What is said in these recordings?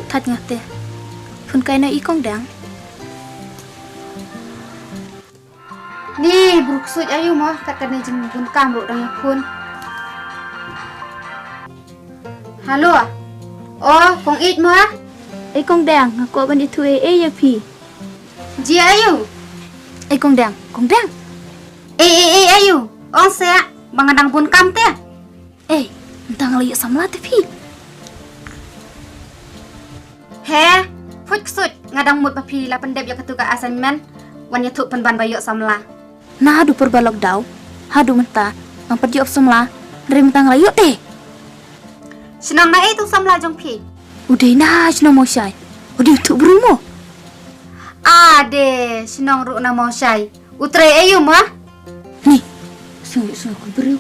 thật ngạc tè phần cây này ý con đáng Ni buruk suj ayu mah kat kana jing bun kam ro dang phun. Halo. Kong it mah. ấy con đáng ngạc bên đi thuê ấy ya phi Ji ayu. ấy con đáng Ayu. On se bangadang bun kam te. ấy tang lagi samla te phi He, fuj suj ngadang mut papi la pendep ya ketuga assignment. Wan ya thuk penban bayo samla. nah adu perbalok dau hadu menta ang pergi op semla rim tang layu teh Sinang na itu samla jong pi. udah nah cina mau syai udah untuk berumo Ade, sinong ru na mau syai. Utre ayu mah. nih sungguh aku beru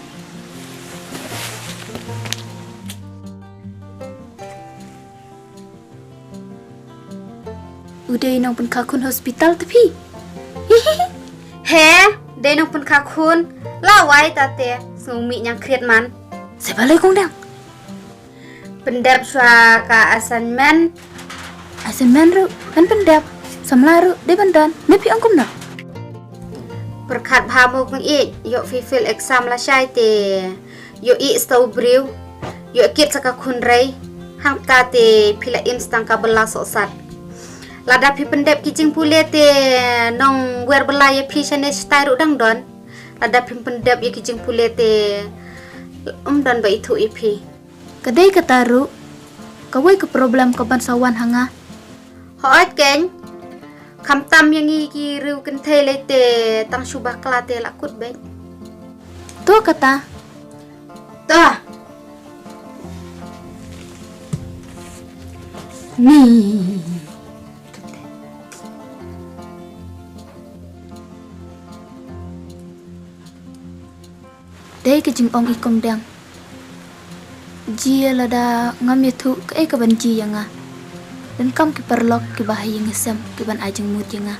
udah inang pun kakun hospital tapi He, denong pun kakun. Lawai tate, sumi nyang kriat man. saya balik kong dang Pendep sua ka assignment. asin menru kan pendap samlaru de bandan nepi angkum nak Perkat phamuk ng yo fulfill exam la syai te. Yo stau briu. Yo kit sa kakun ray. Hang ta te pila instang ka bela sosat. Lada pi pendep kijing pule te nong wer bela ye pi chane style dang don. Lada pi pendep ye kijing pule te dan ba itu ipi. kedai kataru kawai ke problem ke bansawan hanga Hoat ken. Kam tam yang iki riu ken thele te tang subah kla te lakut ben. tu kata Tah. nih dai ke jing ong ikom dang jia lada ngam yetu ke ban ji yanga dan kam ki perlok ki bahaya ngesem ki ban ajeng mut yanga